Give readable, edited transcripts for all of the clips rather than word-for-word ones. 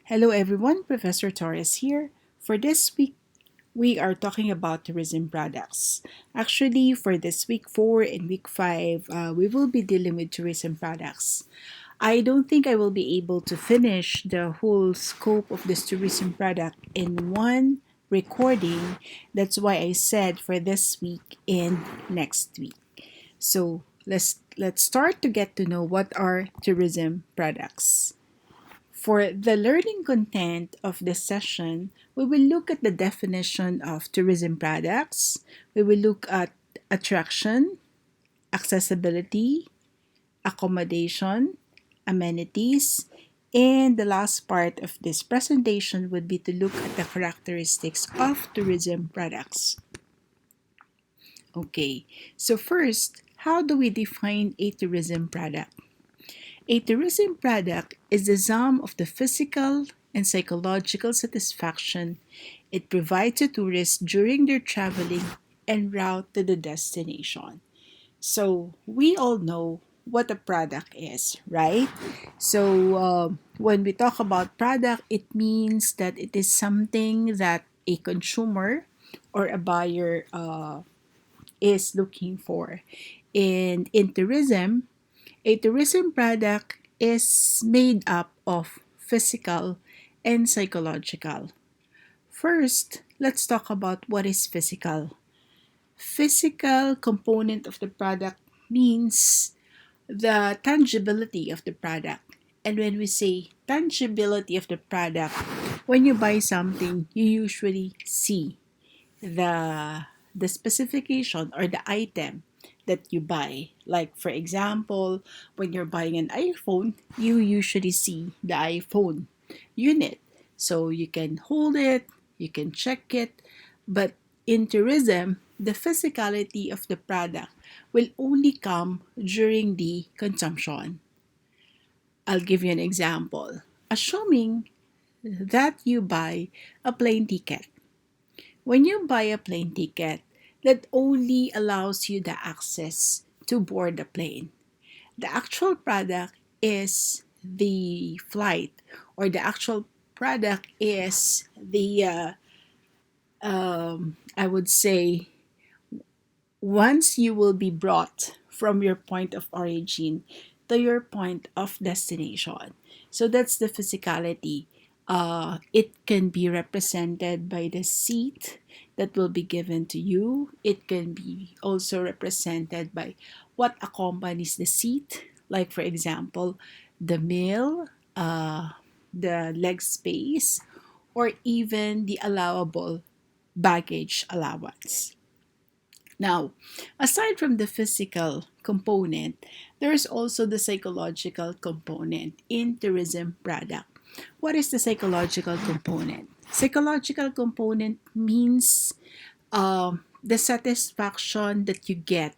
Hello everyone, Professor Torres here. For this week, we are talking about tourism products. Actually, for this week 4 and week 5, we will be dealing with tourism products. I don't think I will be able to finish the whole scope of this tourism product in one recording. That's why I said for this week and next week. So let's start to get to know what are tourism products. For the learning content of this session, we will look at the definition of tourism products. We will look at attraction, accessibility, accommodation, amenities, and the last part of this presentation would be to look at the characteristics of tourism products. Okay, so first, how do we define a tourism product? A tourism product is the sum of the physical and psychological satisfaction it provides to tourists during their traveling en route to the destination. So, we all know what a product is, right? So, when we talk about product, it means that it is something that a consumer or a buyer is looking for. And in tourism, a tourism product is made up of physical and psychological. First, let's talk about what is physical. Physical component of the product means the tangibility of the product. And when we say tangibility of the product, when you buy something, you usually see the the specification or the item that you buy. Like for example, when you're buying an iPhone, you usually see the iPhone unit. So you can hold it, you can check it, but in tourism, the physicality of the product will only come during the consumption. I'll give you an example. Assuming that you buy a plane ticket. When you buy a plane ticket, that only allows you the access to board the plane. The actual product is the flight, or the actual product is I would say, once you will be brought from your point of origin to your point of destination. So that's the physicality. It can be represented by the seat that will be given to you. It can be also represented by what accompanies the seat, like, for example, the meal, the leg space, or even the allowable baggage allowance. Now, aside from the physical component, there is also the psychological component in tourism product. What is the psychological component? Psychological component means the satisfaction that you get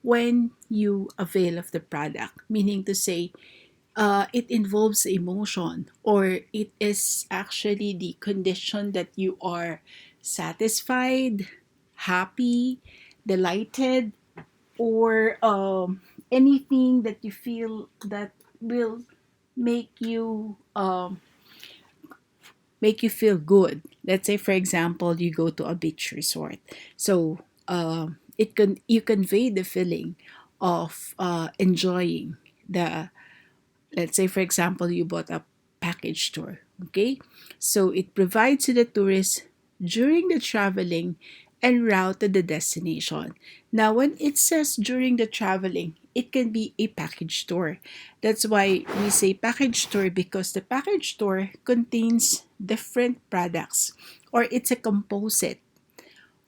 when you avail of the product, meaning to say, it involves emotion, or it is actually the condition that you are satisfied, happy, delighted, or anything that you feel that will make you make you feel good. Let's say, for example, you go to a beach resort. So it can you convey the feeling of enjoying the. Let's say, for example, you bought a package tour. Okay, so it provides to the tourist during the traveling en route to the destination. Now, when it says during the traveling, it can be a package tour. That's why we say package tour, because the package tour contains different products, or it's a composite,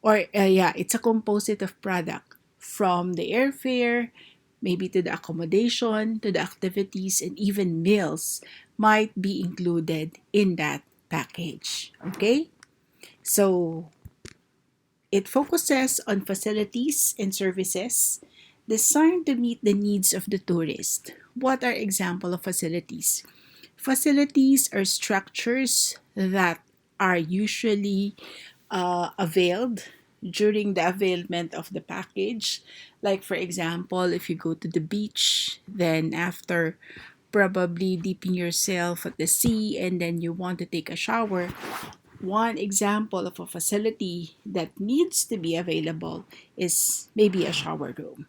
or yeah, it's a composite of product from the airfare, maybe to the accommodation, to the activities, and even meals might be included in that package. Okay, so it focuses on facilities and services designed to meet the needs of the tourist. What are example of facilities? Facilities are structures that are usually availed during the availment of the package. Like, for example, if you go to the beach, then after probably dipping yourself at the sea and then you want to take a shower. One example of a facility that needs to be available is maybe a shower room.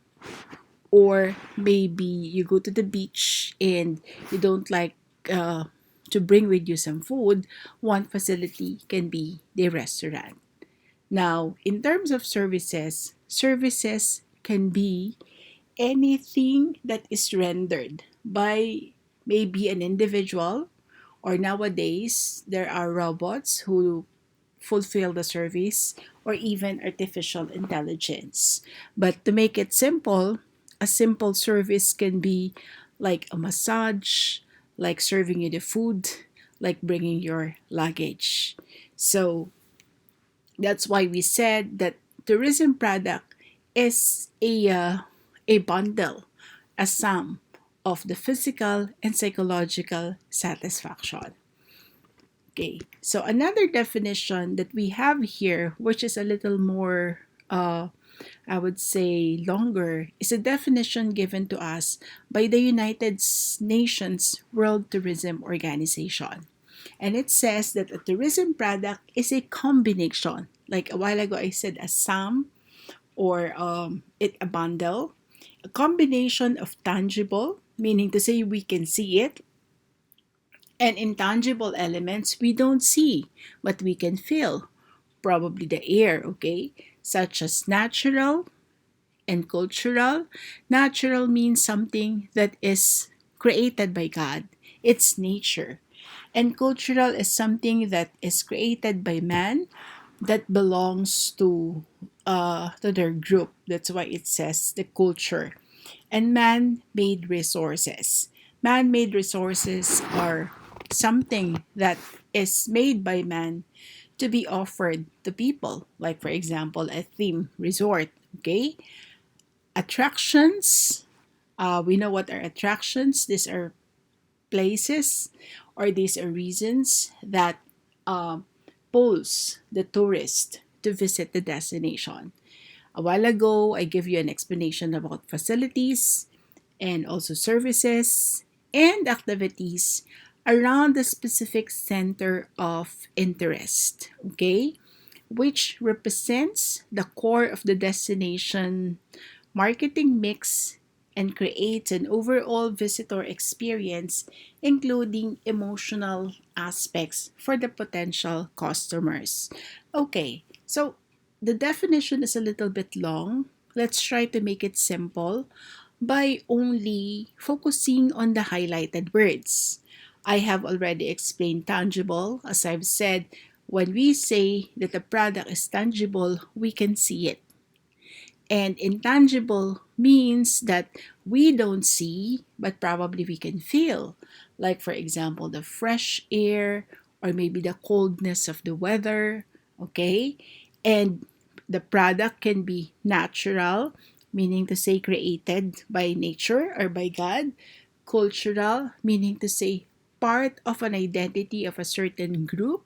Or maybe you go to the beach and you don't like uh, to bring with you some food. One facility can be the restaurant. Now, in terms of services, services can be anything that is rendered by maybe an individual, or nowadays there are robots who fulfill the service, or even artificial intelligence. But to make it simple, a simple service can be like a massage, like serving you the food, like bringing your luggage. So that's why we said that tourism product is a bundle, a sum of the physical and psychological satisfaction. Okay, so another definition that we have here, which is a little more, I would say, longer, is a definition given to us by the United Nations World Tourism Organization. And it says that a tourism product is a combination. Like a while ago, I said a sum, or a bundle, a combination of tangible, meaning to say we can see it, and intangible elements we don't see, but we can feel. Probably the air, okay? Such as natural and cultural. Natural means something that is created by God, it's nature. And cultural is something that is created by man, that belongs to their group. That's why it says the culture. And man-made resources. Man-made resources are something that is made by man to be offered to people. Like for example, a theme resort. Okay, attractions. We know what are attractions. These are places, or these are reasons that uh, pulls the tourist to visit the destination. A while ago, I gave you an explanation about facilities and also services and activities around the specific center of interest, okay, which represents the core of the destination marketing mix and creates an overall visitor experience, including emotional aspects for the potential customers. Okay, so the definition is a little bit long. Let's try to make it simple by only focusing on the highlighted words. I have already explained tangible. As I've said, when we say that a product is tangible, we can see it. And intangible means that we don't see, but probably we can feel. Like, for example, the fresh air, or maybe the coldness of the weather. Okay? And the product can be natural, meaning to say created by nature or by God. Cultural, meaning to say part of an identity of a certain group.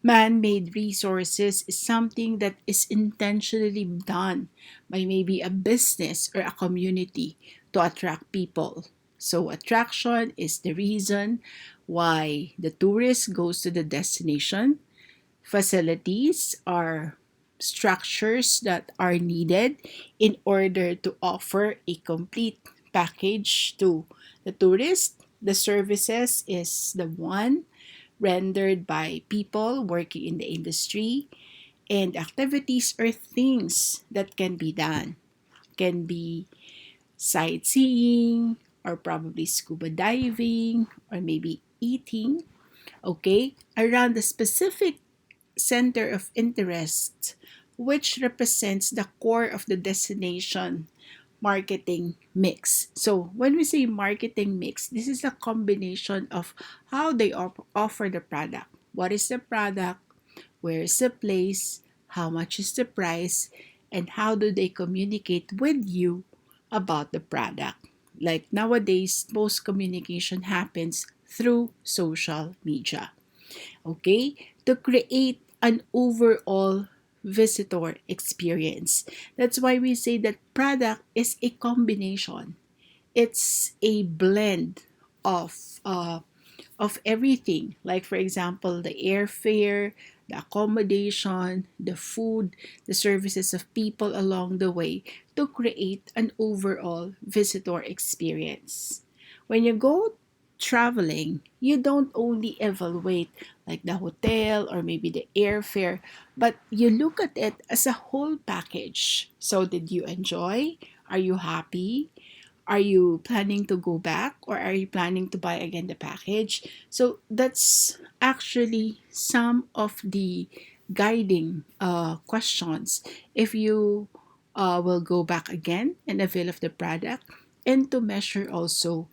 Man-made resources is something that is intentionally done by maybe a business or a community to attract people. So attraction is the reason why the tourist goes to the destination. Facilities are structures that are needed in order to offer a complete package to the tourist. The services is the one rendered by people working in the industry, and activities or things that can be done. Can be sightseeing, or probably scuba diving, or maybe eating, okay, around the specific center of interest, which represents the core of the destination marketing mix. So when we say marketing mix, this is a combination of how they offer the product. What is the product? Where is the place? How much is the price? And how do they communicate with you about the product? Like nowadays, most communication happens through social media. Okay? To create an overall visitor experience. That's why we say that product is a combination. It's a blend of uh, of everything, like for example the airfare, the accommodation, the food, the services of people along the way, to create an overall visitor experience. When you go traveling, you don't only evaluate like the hotel or maybe the airfare, but you look at it as a whole package. So did you enjoy? Are you happy? Are you planning to go back, or are you planning to buy again the package? So that's actually some of the guiding questions if you will go back again and avail of the product, and to measure also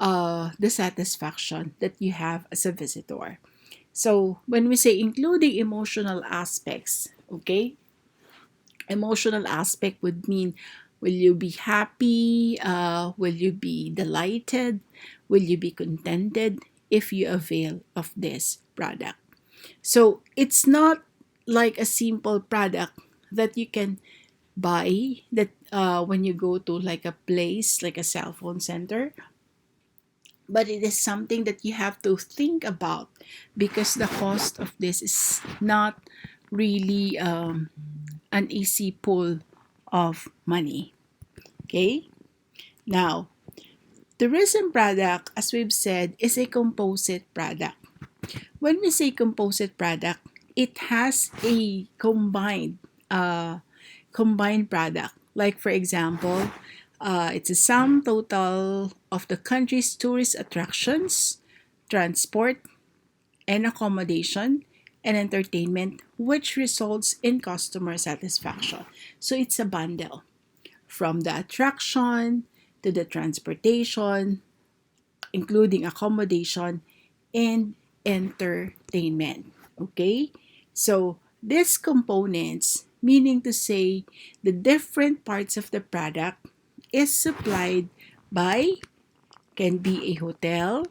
the satisfaction that you have as a visitor. So when we say including emotional aspects, okay, emotional aspect would mean, will you be happy? Will you be delighted? Will you be contented if you avail of this product? So it's not like a simple product that you can buy that when you go to like a place like a cell phone center, but it is something that you have to think about, because the cost of this is not really an easy pull of money. Okay? Now, tourism product, as we've said, is a composite product. When we say composite product, it has a uh, combined product. Like for example, it's a sum total of the country's tourist attractions, transport, and accommodation, and entertainment, which results in customer satisfaction. So it's a bundle, from the attraction to the transportation, including accommodation and entertainment. Okay? So these components, meaning to say the different parts of the product, is supplied by, can be a hotel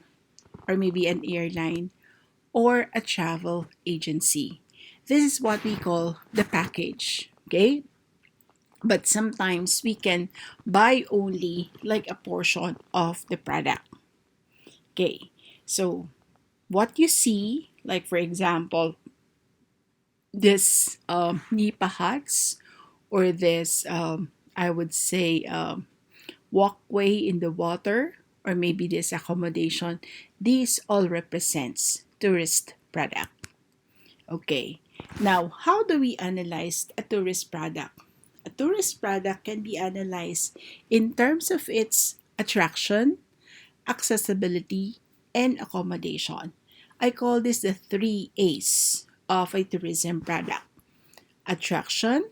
or maybe an airline or a travel agency. This is what we call the package. Okay? But sometimes we can buy only like a portion of the product. Okay, so what you see, like for example, this nipa huts, or this I would say walkway in the water, or maybe this accommodation, these all represents tourist product. Okay, now how do we analyze a tourist product? A tourist product can be analyzed in terms of its attraction, accessibility, and accommodation. I call this the three A's of a tourism product: attraction,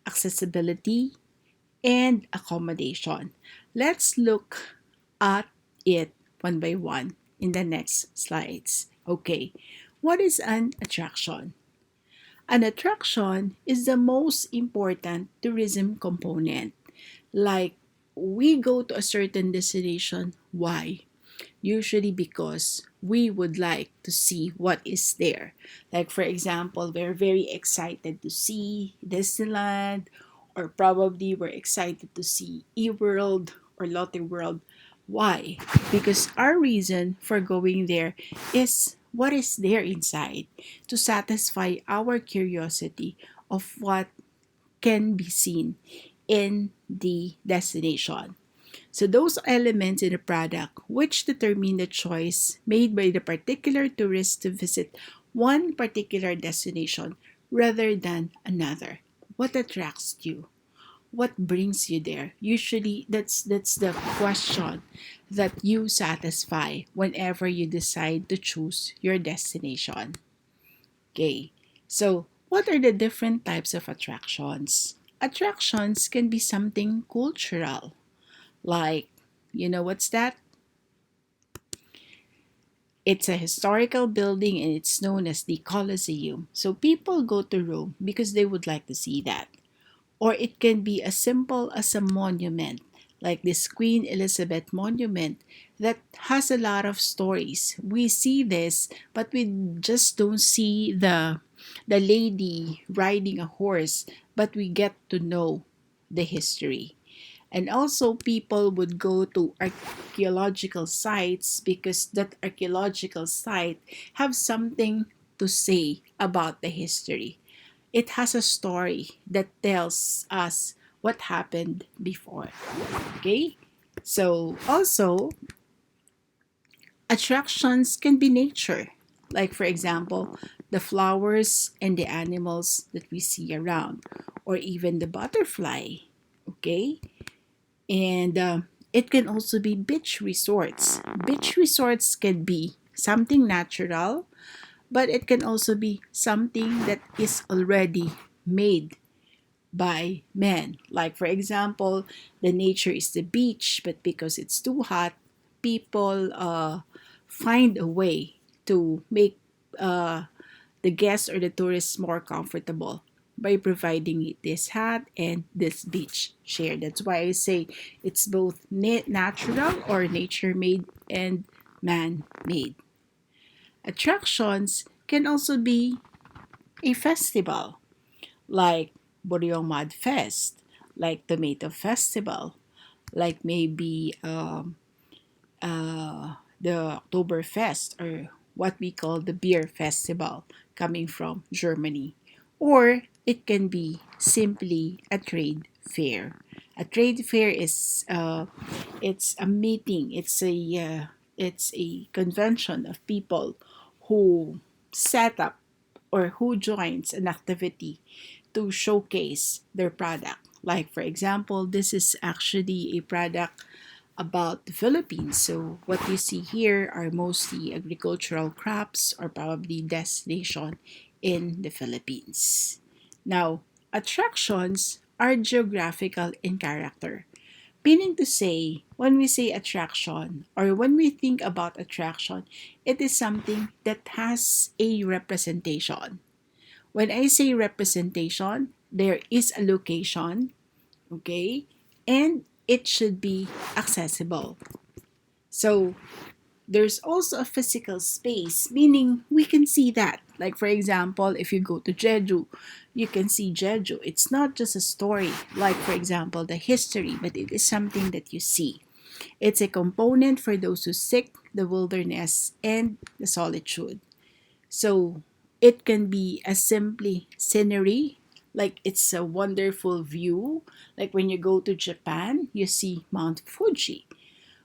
accessibility, and accommodation. Let's look at it one by one in the next slides. Okay, what is an attraction? An attraction is the most important tourism component. Like, we go to a certain destination. Why? Usually because we would like to see what is there. Like, for example, we're very excited to see Disneyland, or probably we're excited to see eWorld or Lotte World. Why? Because our reason for going there is what is there inside, to satisfy our curiosity of what can be seen in the destination. So those elements in the product which determine the choice made by the particular tourist to visit one particular destination rather than another. What attracts you? What brings you there? Usually that's the question that you satisfy whenever you decide to choose your destination. Okay. So, what are the different types of attractions? Attractions can be something cultural, like, you know what's that? It's a historical building and it's known as the Colosseum. So people go to Rome because they would like to see that. Or it can be as simple as a monument, like this Queen Elizabeth monument that has a lot of stories. We see this, but we just don't see the lady riding a horse, but we get to know the history. And also, people would go to archaeological sites because that archaeological site have something to say about the history. It has a story that tells us what happened before. Okay? So, also, attractions can be nature. Like, for example, the flowers and the animals that we see around, or even the butterfly. Okay? And it can also be beach resorts. Beach resorts can be something natural, but it can also be something that is already made by men. Like, for example, the nature is the beach, but because it's too hot, people find a way to make uh, the guests or the tourists more comfortable by providing this hat and this beach chair. That's why I say it's both natural or nature made and man made. Attractions can also be a festival like Boreal Mud Fest, like Tomato Festival, like maybe the Oktoberfest, or what we call the beer festival coming from Germany. Or it can be simply a trade fair. A trade fair is it's a meeting. It's a convention of people who set up or who joins an activity to showcase their product. Like, for example, this is actually a product about the Philippines. So, what you see here are mostly agricultural crops or probably destination in the Philippines. Now, attractions are geographical in character. Meaning to say, when we say attraction or when we think about attraction, it is something that has a representation. When I say representation, there is a location, okay, and it should be accessible. So there's also a physical space, meaning we can see that. Like, for example, if you go to Jeju, you can see Jeju. It's not just a story, like, for example, the history, but it is something that you see. It's a component for those who seek the wilderness and the solitude. So it can be as simply scenery, like it's a wonderful view. Like when you go to Japan, you see Mount Fuji,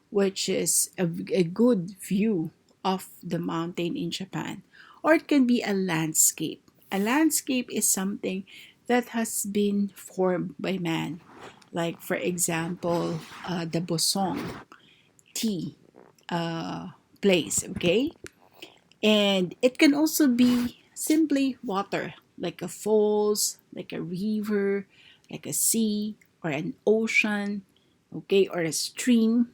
which is a good view of the mountain in Japan. Or it can be a landscape. A landscape is something that has been formed by man. Like, for example, the Bosong tea place, okay? And it can also be simply water, like a falls, like a river, like a sea, or an ocean, okay, or a stream,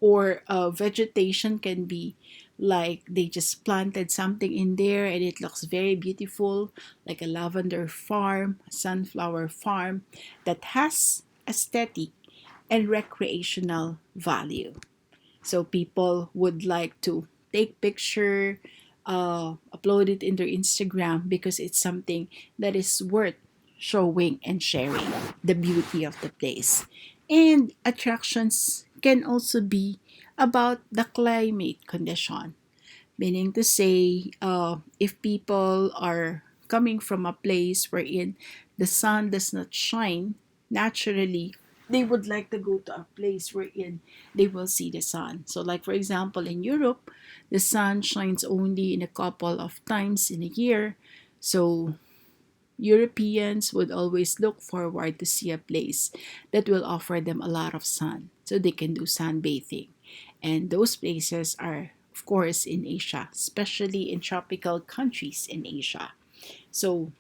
or vegetation can be like they just planted something in there and it looks very beautiful, like a lavender farm, a sunflower farm that has aesthetic and recreational value. So people would like to take picture, upload it in their Instagram because it's something that is worth showing and sharing the beauty of the place. And attractions can also be about the climate condition, meaning to say, if people are coming from a place wherein the sun does not shine naturally, they would like to go to a place wherein they will see the sun. So, like, for example, in Europe, the sun shines only in a couple of times in a year. So Europeans would always look forward to see a place that will offer them a lot of sun so they can do sunbathing. And those places are, of course, in Asia, especially in tropical countries in Asia. So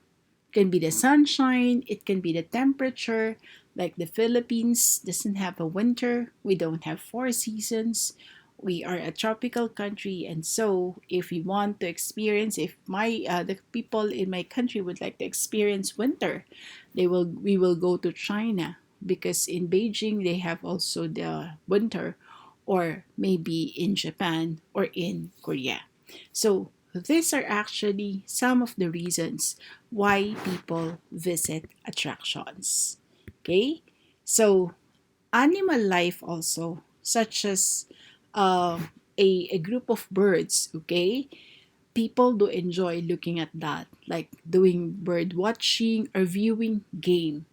it can be the sunshine, it can be the temperature. Like the Philippines doesn't have a winter, we don't have four seasons. We are a tropical country, and so if we want to experience, if my the people in my country would like to experience winter, we will go to China because in Beijing they have also the winter, or maybe in Japan or in Korea. So these are actually some of the reasons why people visit attractions. Okay? So Animal life also, such as uh, a group of birds, okay? People do enjoy looking at that, like doing bird watching or viewing game.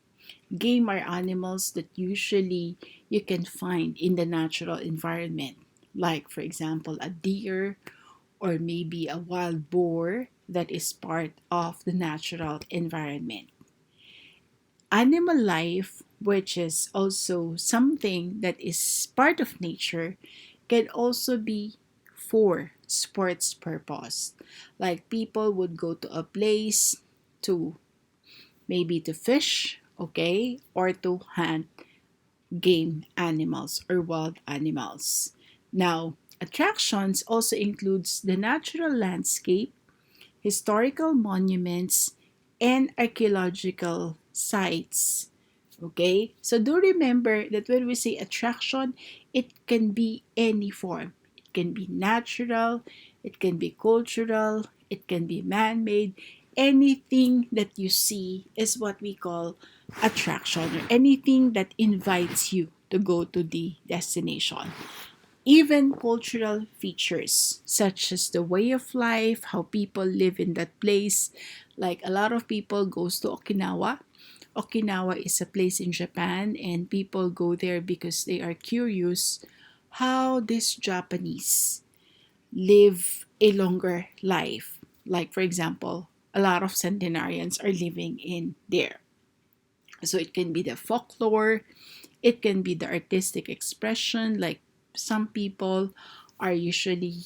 Game are animals that usually you can find in the natural environment, like, for example, a deer or maybe a wild boar that is part of the natural environment. Animal life, which is also something that is part of nature, can also be for sports purpose. Like people would go to a place to maybe to fish, okay, or to hunt game animals or wild animals. Now, attractions also includes the natural landscape, historical monuments, and archaeological sites. Okay? So do remember that when we say attraction, it can be any form. It can be natural, it can be cultural, it can be man made. Anything that you see is what we call attraction, or anything that invites you to go to the destination. Even cultural features such as the way of life, how people live in that place. Like a lot of people goes to Okinawa. Okinawa is a place in Japan and people go there because they are curious how these Japanese live a longer life. Like for example, a lot of centenarians are living in there. So it can be the folklore, it can be the artistic expression, like some people are usually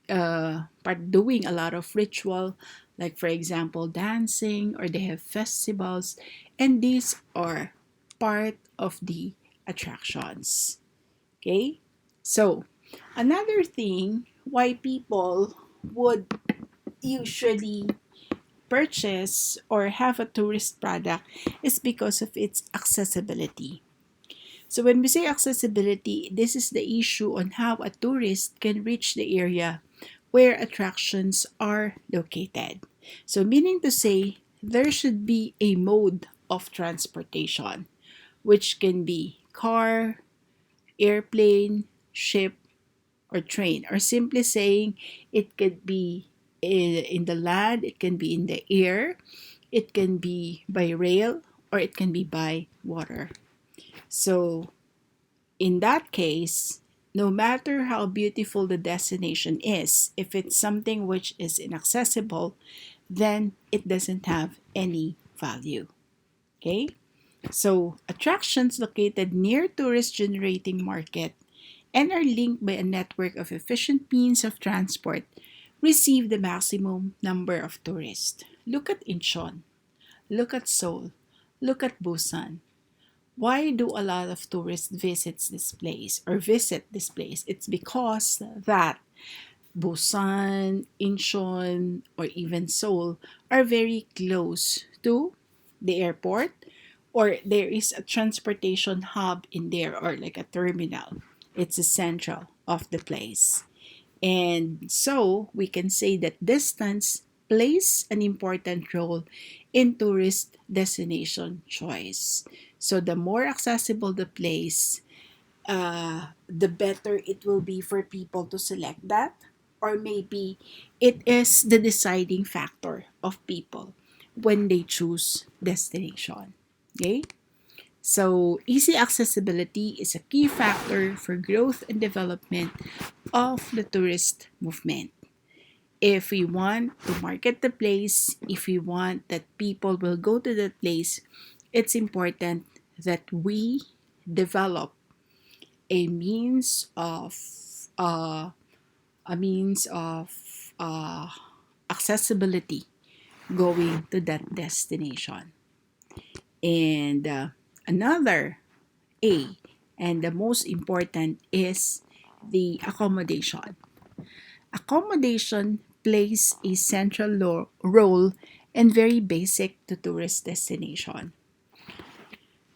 part doing a lot of ritual, like for example, dancing, or they have festivals, and these are part of the attractions. Okay? So, another thing why people would usually purchase or have a tourist product is because of its accessibility. So when we say accessibility, this is the issue on how a tourist can reach the area where attractions are located. So meaning to say, there should be a mode of transportation, which can be car, airplane, ship, or train. Or simply saying, it could be in the land, it can be in the air, it can be by rail, or it can be by water. So in that case, no matter how beautiful the destination is, if it's something which is inaccessible, then it doesn't have any value. Okay? So, attractions located near tourist generating market and are linked by a network of efficient means of transport receive the maximum number of tourists. Look at Incheon, look at Seoul, look at Busan. Why do a lot of tourists visit this place? It's because that Busan, Incheon, or even Seoul are very close to the airport, or there is a transportation hub in there, or like a terminal. It's the central of the place. And so we can say that distance plays an important role in tourist destination choice. So the more accessible the place, the better it will be for people to select that. Or maybe it is the deciding factor of people when they choose destination. Okay? So, easy accessibility is a key factor for growth and development of the tourist movement. If we want to market the place, if we want that people will go to that place, it's important that we develop a means of uh, a means of uh, accessibility going to that destination. And another A, and the most important is the accommodation. Accommodation plays a central role and very basic to tourist destination.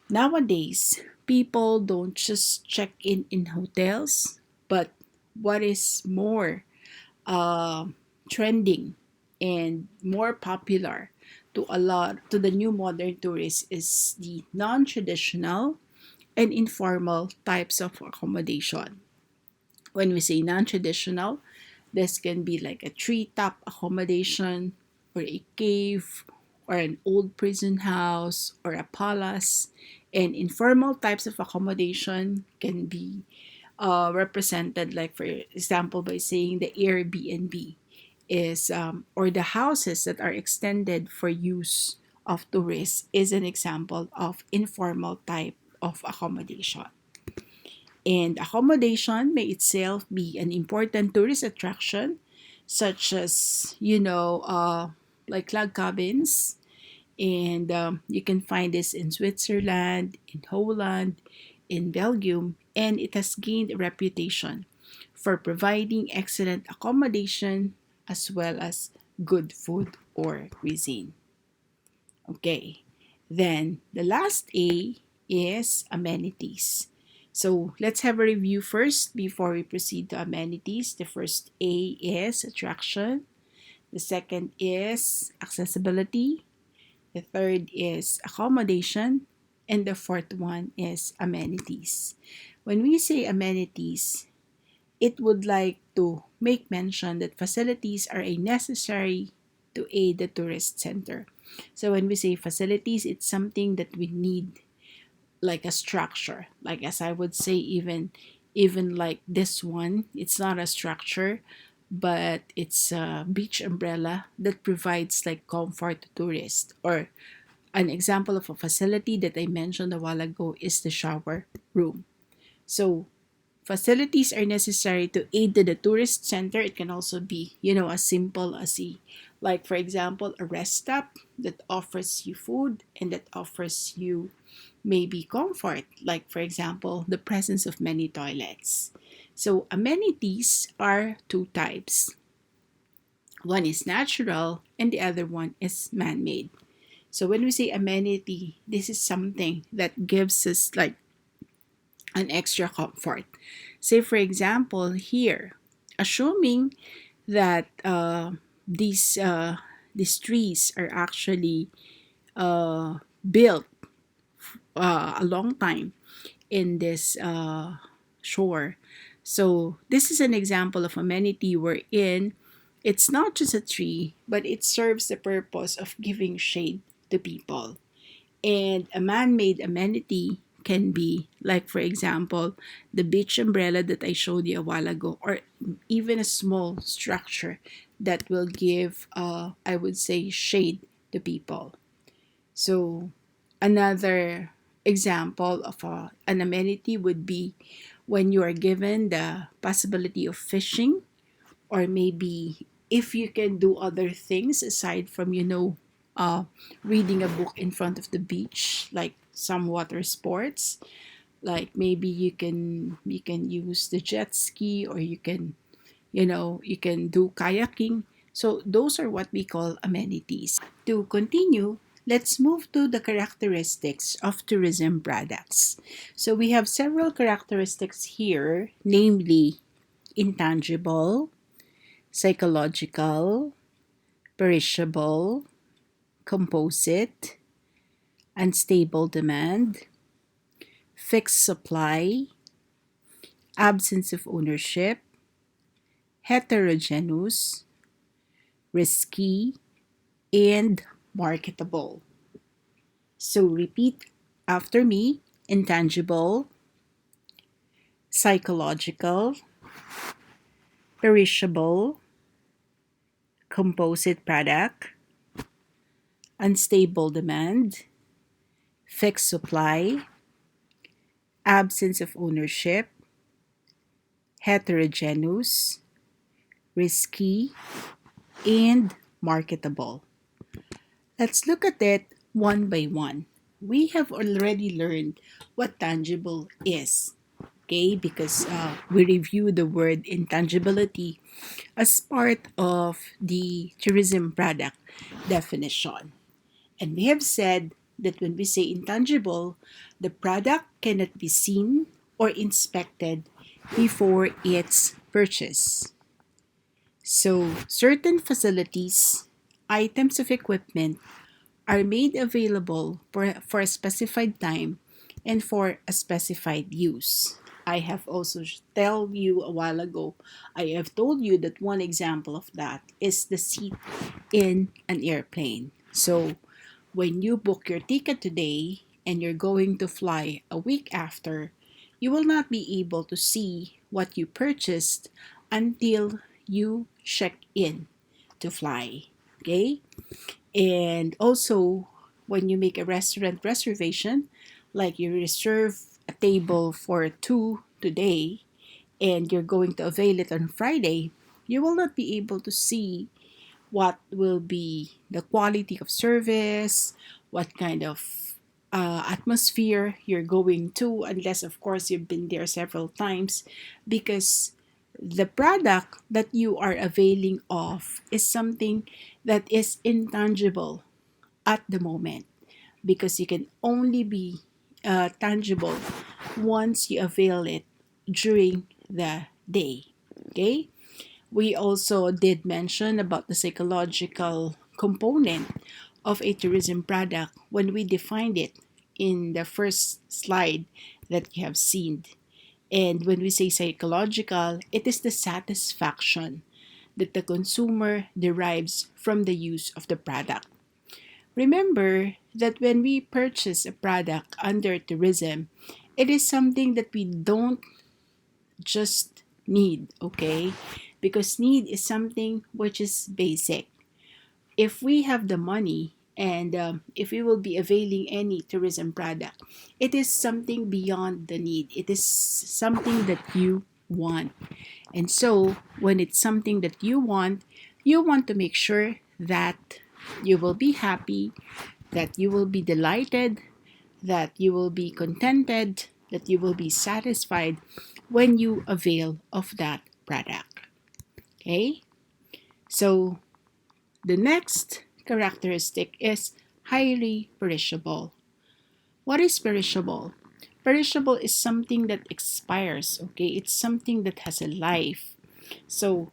Nowadays, people don't just check in hotels, but what is more uh, trending and more popular to a lot to the new modern tourists is the non-traditional and informal types of accommodation. When we say non traditional, this can be like a treetop accommodation, or a cave, or an old prison house, or a palace. And informal types of accommodation can be represented, like for example, by saying the Airbnb is or the houses that are extended for use of tourists is an example of informal type of accommodation. And accommodation may itself be an important tourist attraction, such as, like log cabins. And you can find this in Switzerland, in Holland, in Belgium, and it has gained a reputation for providing excellent accommodation as well as good food or cuisine. Okay, then the last A is amenities. So let's have a review first before we proceed to amenities. The first A is attraction, the second is accessibility, the third is accommodation, and the fourth one is amenities. When we say amenities, it would like to make mention that facilities are a necessary to aid the tourist center. So when we say facilities, it's something that we need, like a structure. Like, as I would say, even like this one, it's not a structure, but it's a beach umbrella that provides like comfort to tourists. Or an example of a facility that I mentioned a while ago is the shower room. So facilities are necessary to aid the tourist center. It can also be, as simple as like for example, a rest stop that offers you food and that offers you maybe comfort, like for example, the presence of many toilets. So amenities are two types. One is natural and the other one is man-made. So when we say amenity, this is something that gives us like an extra comfort. Say, for example, here, assuming that these trees are actually built a long time in this shore. So this is an example of amenity wherein it's not just a tree, but it serves the purpose of giving shade to people. And a man-made amenity can be like, for example, the beach umbrella that I showed you a while ago, or even a small structure that will give, I would say, shade to people. So another example of an amenity would be when you are given the possibility of fishing, or maybe if you can do other things aside from, reading a book in front of the beach, like some water sports, like maybe you can use the jet ski, or you can do kayaking. So those are what we call amenities. To continue, let's move to the characteristics of tourism products. So we have several characteristics here, namely intangible, psychological, perishable, composite, unstable demand, fixed supply, absence of ownership, heterogeneous, risky, and marketable. So repeat after me: intangible, psychological, perishable, composite product, unstable demand, fixed supply, absence of ownership, heterogeneous, risky, and marketable. Let's look at it one by one. We have already learned what tangible is, okay? Because we reviewed the word intangibility as part of the tourism product definition. And we have said that when we say intangible, the product cannot be seen or inspected before its purchase. So, certain facilities, items of equipment are made available for a specified time and for a specified use. I have also tell you a while ago, I have told you that one example of that is the seat in an airplane. So when you book your ticket today and you're going to fly a week after, you will not be able to see what you purchased until you check in to fly. Okay? And also, when you make a restaurant reservation, like you reserve a table for two today and you're going to avail it on Friday, you will not be able to see what will be the quality of service, what kind of atmosphere you're going to, unless, of course, you've been there several times, because the product that you are availing of is something that is intangible at the moment, because you can only be tangible once you avail it during the day. Okay? We also did mention about the psychological component of a tourism product when we defined it in the first slide that you have seen. And when we say psychological, it is the satisfaction that the consumer derives from the use of the product. Remember that when we purchase a product under tourism, it is something that we don't just need, okay? Because need is something which is basic. If we have the money and if we will be availing any tourism product, it is something beyond the need. It is something that you want. And so, when it's something that you want to make sure that you will be happy, that you will be delighted, that you will be contented, that you will be satisfied when you avail of that product. Okay? So, the next characteristic is highly perishable. What is perishable? Perishable is something that expires, okay? It's something that has a life. So,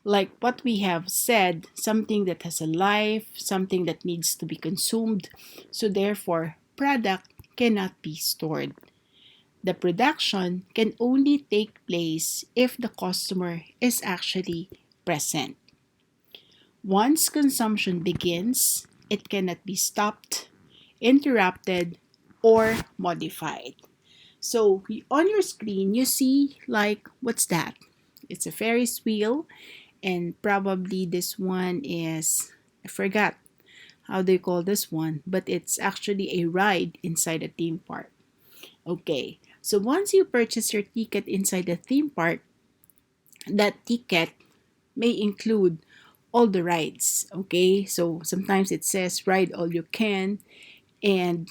like what we have said, something that has a life, something that needs to be consumed. So, therefore, product cannot be stored. The production can only take place if the customer is actually present. Once consumption begins, it cannot be stopped, interrupted, or modified. So on your screen, you see like what's that? It's a Ferris wheel, and probably this one is, I forgot how they call this one, but it's actually a ride inside a theme park. Okay, so once you purchase your ticket inside the theme park, that ticket may include all the rides. Okay, so sometimes it says ride all you can, and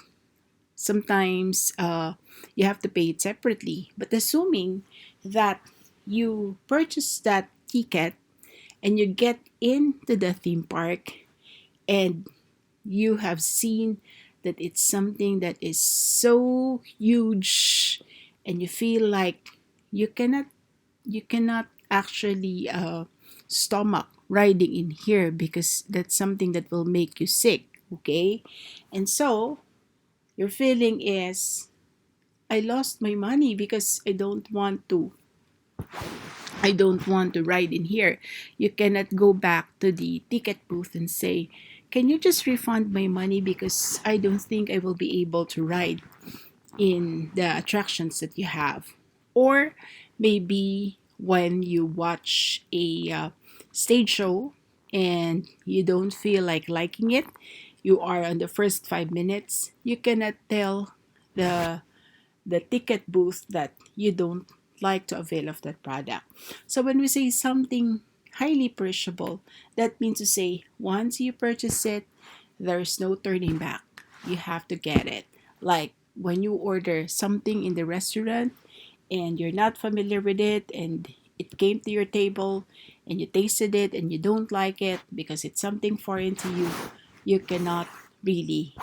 sometimes you have to pay it separately. But assuming that you purchase that ticket and you get into the theme park and you have seen that it's something that is so huge and you feel like you cannot you cannot actually stomach riding in here because that's something that will make you sick, okay? And so your feeling is, I lost my money because I don't want to ride in here. You cannot go back to the ticket booth and say, can you just refund my money because I don't think I will be able to ride in the attractions that you have. Or maybe when you watch a stage show and you don't feel like liking it, you are on the first 5 minutes, you cannot tell the ticket booth that you don't like to avail of that product. So when we say something highly perishable, that means to say once you purchase it, there's no turning back. You have to get it. Like when you order something in the restaurant and you're not familiar with it and it came to your table and you tasted it and you don't like it because it's something foreign to you, you cannot really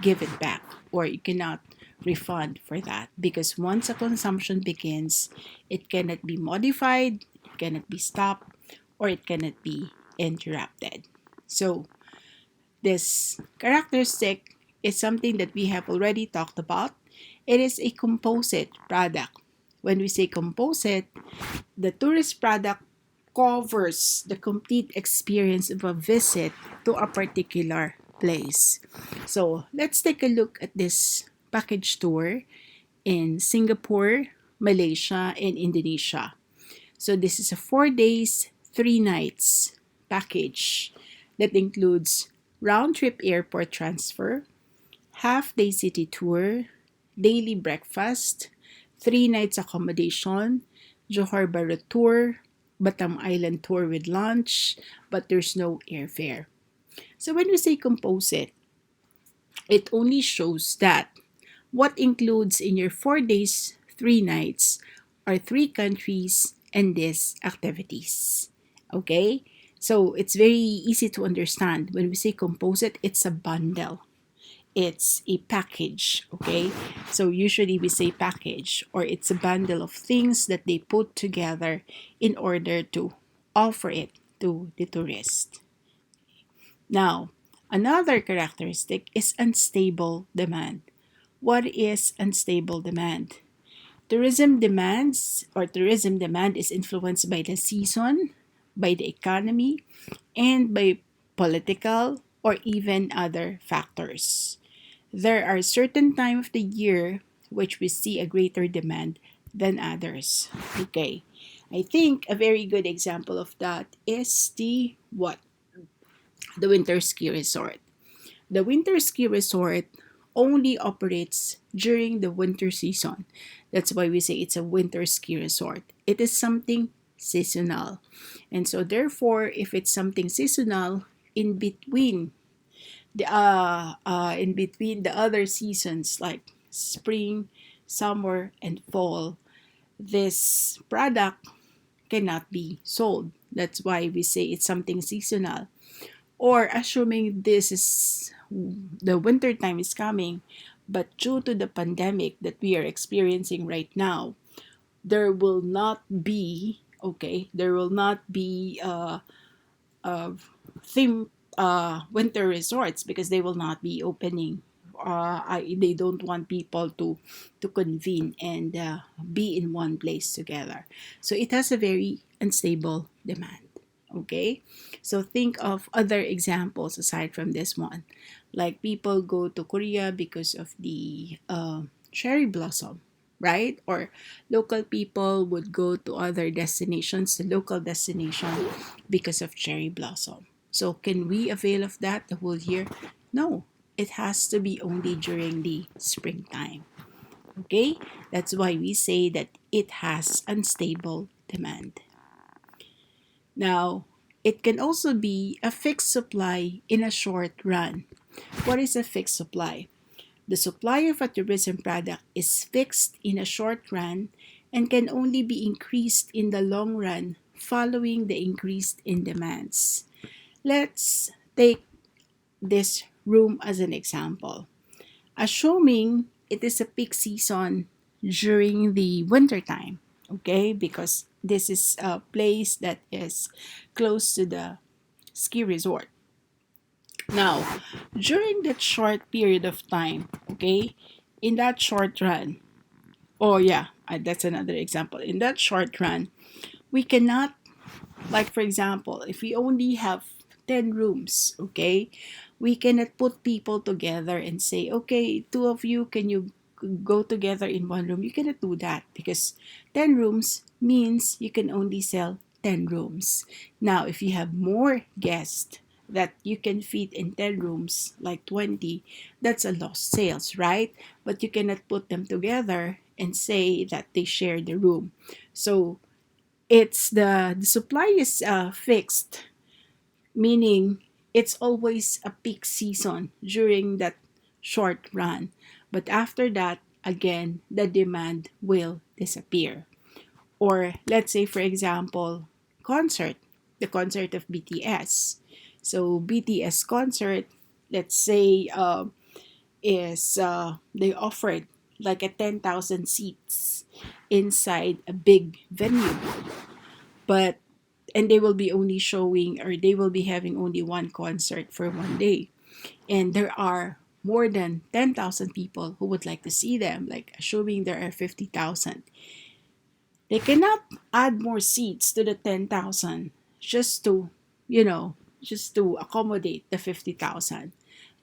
give it back or you cannot refund for that because once a consumption begins, it cannot be modified, it cannot be stopped, or it cannot be interrupted. So, this characteristic is something that we have already talked about, It is a composite product. When we say composite, the tourist product covers the complete experience of a visit to a particular place. So let's take a look at this package tour in Singapore, Malaysia, and Indonesia. So this is a 4 days, 3 nights package that includes round trip airport transfer, half day city tour, daily breakfast, 3 nights accommodation, Johor Bahru tour, Batam Island tour with lunch, but there's no airfare. So when we say composite, it only shows that what includes in your 4 days, 3 nights are 3 countries and these activities. Okay? So it's very easy to understand. When we say composite, it's a bundle. It's a package, okay? So usually we say package, or it's a bundle of things that they put together in order to offer it to the tourist. Now, another characteristic is unstable demand. What is unstable demand? Tourism demand is influenced by the season, by the economy, and by political or even other factors. There are certain time of the year which we see a greater demand than others. Okay. I think a very good example of that is the what? The winter ski resort. The winter ski resort only operates during the winter season. That's why we say it's a winter ski resort. It is something seasonal. And so therefore, if it's something seasonal, in between in between the other seasons like spring, summer, and fall, this product cannot be sold. That's why we say it's something seasonal. Or assuming this is the winter time is coming, but due to the pandemic that we are experiencing right now, there will not be there will not be theme winter resorts because they will not be opening. They don't want people to convene and be in one place together. So it has a very unstable demand. Okay, so think of other examples aside from this one, like people go to Korea because of the cherry blossom, right? Or local people would go to other destinations, the local destination, because of cherry blossom. So can we avail of that the whole year? No, it has to be only during the springtime. Okay, that's why we say that it has unstable demand. Now, it can also be a fixed supply in a short run. What is a fixed supply? The supply of a tourism product is fixed in a short run and can only be increased in the long run following the increase in demands. Let's take this room as an example. Assuming it is a peak season during the winter time, okay, because this is a place that is close to the ski resort. Now, during that short period of time, okay, in that short run, oh yeah, that's another example. In that short run, we cannot, like for example, if we only have 10 rooms, okay, we cannot put people together and say, okay, two of you, can you go together in one room? You cannot do that because 10 rooms means you can only sell 10 rooms. Now, if you have more guests that you can fit in 10 rooms, like 20, that's a lost sales, right? But you cannot put them together and say that they share the room. So it's the supply is fixed, meaning it's always a peak season during that short run. But after that, again, the demand will disappear. Or let's say, for example, concert, the concert of BTS. So BTS concert, let's say, is they offered like a 10,000 seats inside a big venue, but and they will be only showing or they will be having only one concert for one day, and there are more than 10,000 people who would like to see them, like assuming there are 50,000. They cannot add more seats to the 10,000 just to, you know, just to accommodate the 50,000.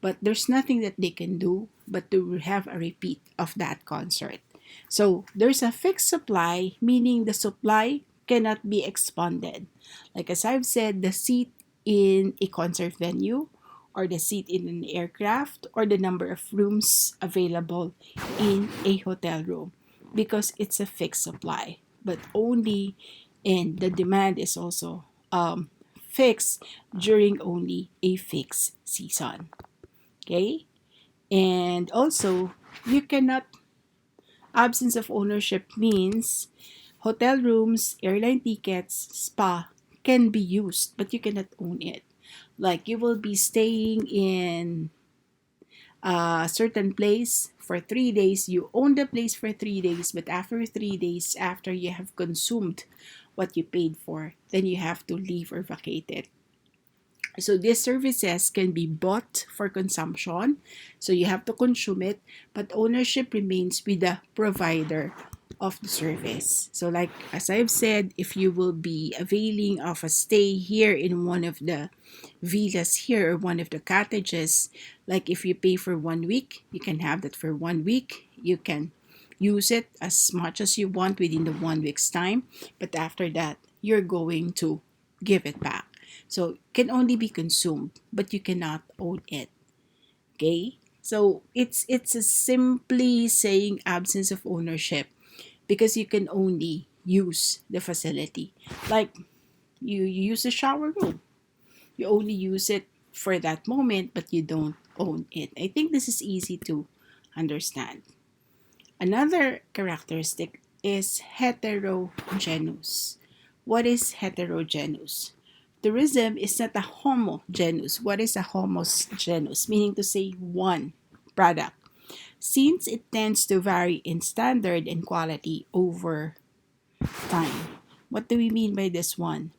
But there's nothing that they can do but to have a repeat of that concert. So there's a fixed supply, meaning the supply cannot be expanded. Like as I've said, the seat in a concert venue, or the seat in an aircraft, or the number of rooms available in a hotel room, because it's a fixed supply. But only, and the demand is also fixed during only a fixed season. Okay? And also, you cannot, absence of ownership means hotel rooms, airline tickets, spa can be used, but you cannot own it. Like you will be staying in a certain place for 3 days, you own the place for 3 days, but after 3 days, after you have consumed what you paid for, then you have to leave or vacate it. So these services can be bought for consumption, so you have to consume it, but ownership remains with the provider of the service. So like as I've said, if you will be availing of a stay here in one of the villas here, or one of the cottages, like if you pay for 1 week, you can have that for 1 week. You can use it as much as you want within the 1 week's time, but after that, you're going to give it back. So it can only be consumed, but you cannot own it. Okay? So it's a simply saying absence of ownership, because you can only use the facility. Like you use the shower room. You only use it for that moment, but you don't own it. I think this is easy to understand. Another characteristic is heterogeneous. What is heterogeneous? Tourism is not a homogeneous. What is a homogeneous? Meaning to say one product. Since it tends to vary in standard and quality over time. What do we mean by this one?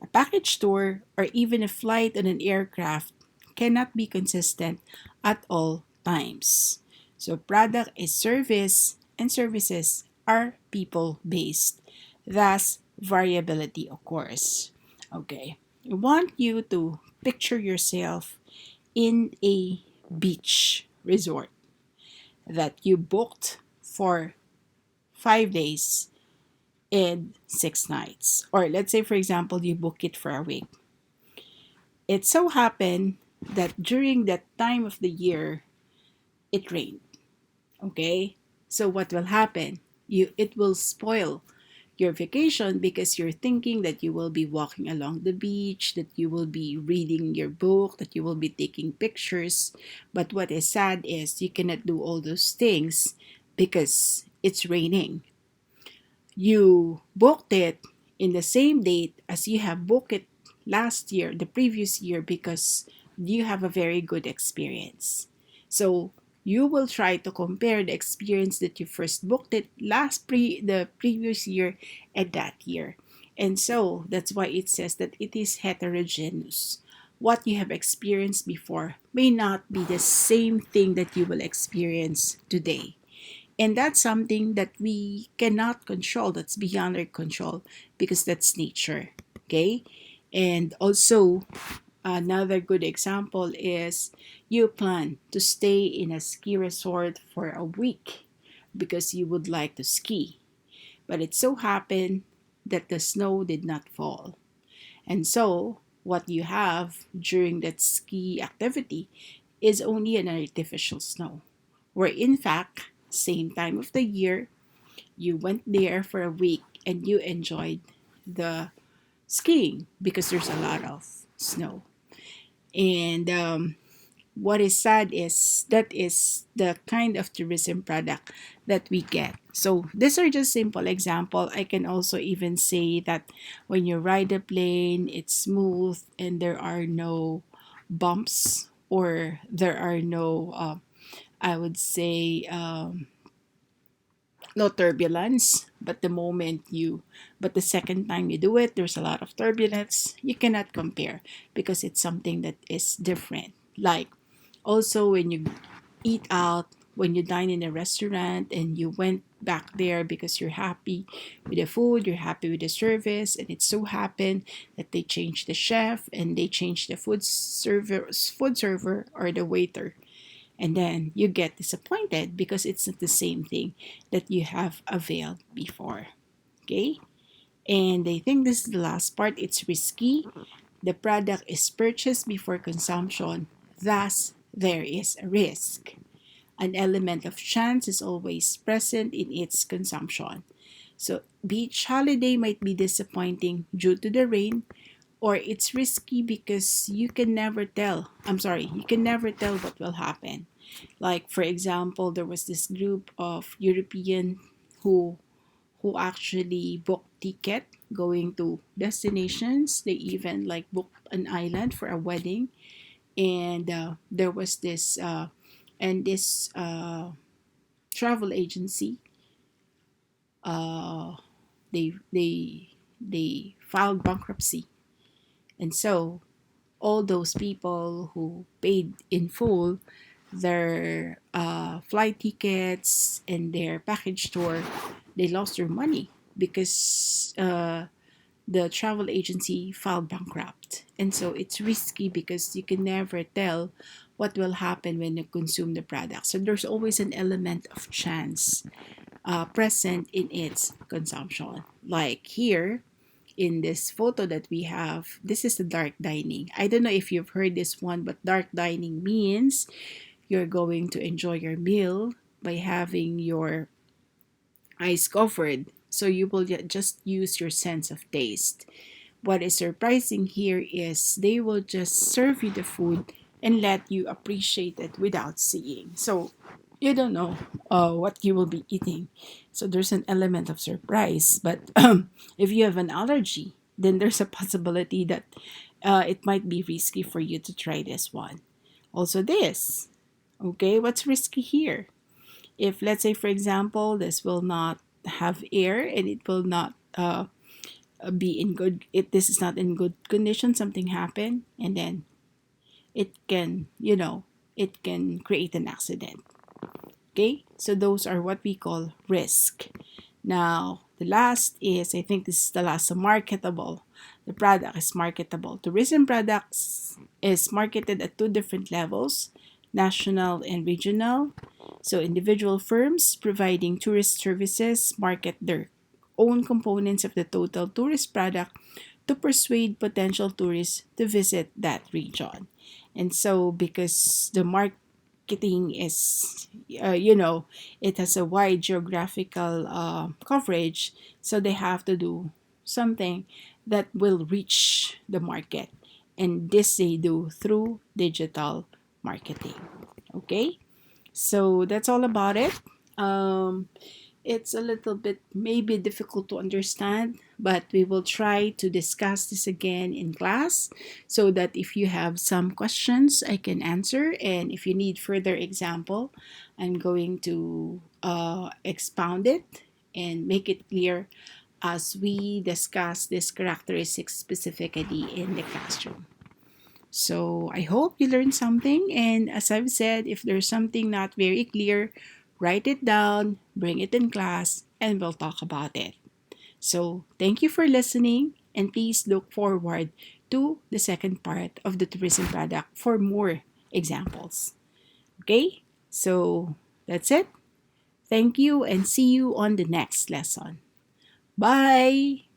A package tour or even a flight on an aircraft cannot be consistent at all times. So, product is service, and services are people based. Thus, variability occurs. Okay, I want you to picture yourself in a beach resort that you booked for 5 days and 6 nights. Or let's say, for example, you book it for a week. It so happened that during that time of the year, it rained. Okay? So what will happen? It will spoil your vacation, because you're thinking that you will be walking along the beach, that you will be reading your book, that you will be taking pictures. But what is sad is you cannot do all those things because it's raining. You booked it in the same date as you have booked it last year, the previous year, because you have a very good experience. So you will try to compare the experience that you first booked it the previous year and that year. And so that's why it says that it is heterogeneous. What you have experienced before may not be the same thing that you will experience today. And that's something that we cannot control, that's beyond our control, because that's nature. Okay? And also, another good example is you plan to stay in a ski resort for a week because you would like to ski. But it so happened that the snow did not fall. And so, what you have during that ski activity is only an artificial snow, where in fact, same time of the year, you went there for a week and you enjoyed the skiing because there's a lot of snow. And what is sad is that is the kind of tourism product that we get. So these are just simple example. I can also even say that when you ride a plane, it's smooth and there are no bumps, or there are no I would say no turbulence. But but the second time you do it, there's a lot of turbulence. You cannot compare because it's something that is different. Like also when you eat out, when you dine in a restaurant and you went back there because you're happy with the food, you're happy with the service, and it so happened that they changed the chef and they changed the food server or the waiter. And then you get disappointed because it's not the same thing that you have availed before. Okay? And I think this is the last part. It's risky. The product is purchased before consumption, thus, there is a risk. An element of chance is always present in its consumption. So, beach holiday might be disappointing due to the rain, or it's risky because you can never tell. You can never tell what will happen. Like, for example, there was this group of European who actually booked ticket going to destinations. They even like booked an island for a wedding, and there was this and this travel agency. Uh, they filed bankruptcy, and so all those people who paid in full their flight tickets and their package tour, they lost their money because the travel agency filed bankrupt. And so it's risky because you can never tell what will happen when you consume the product. So there's always an element of chance present in its consumption. Like here, in this photo that we have, this is the dark dining. I don't know if you've heard this one, but dark dining means you're going to enjoy your meal by having your eyes covered. So you will just use your sense of taste. What is surprising here is they will just serve you the food and let you appreciate it without seeing. So you don't know what you will be eating. So there's an element of surprise. But if you have an allergy, then there's a possibility that it might be risky for you to try this one. Also, this. Okay, what's risky here? If, let's say, for example, this will not have air and it will not be in good, this is not in good condition, something happen, and then it can, it can create an accident. Okay, so those are what we call risk. Now, the last is, I think this is the last, so marketable. The product is marketable. Tourism products is marketed at two different levels, national and regional. So, individual firms providing tourist services market their own components of the total tourist product to persuade potential tourists to visit that region. And so, because the marketing is, it has a wide geographical coverage, so they have to do something that will reach the market. And this they do through digital marketing. Okay? So that's all about it. Um, it's a little bit maybe difficult to understand, but we will try to discuss this again in class so that if you have some questions, I can answer. And if you need further example, I'm going to expound it and make it clear as we discuss this characteristics specifically in the classroom. So I hope you learned something. And as I've said, if there's something not very clear, write it down, bring it in class, and we'll talk about it. So thank you for listening, and please look forward to the second part of the tourism product for more examples. Okay? So that's it. Thank you, and see you on the next lesson. Bye!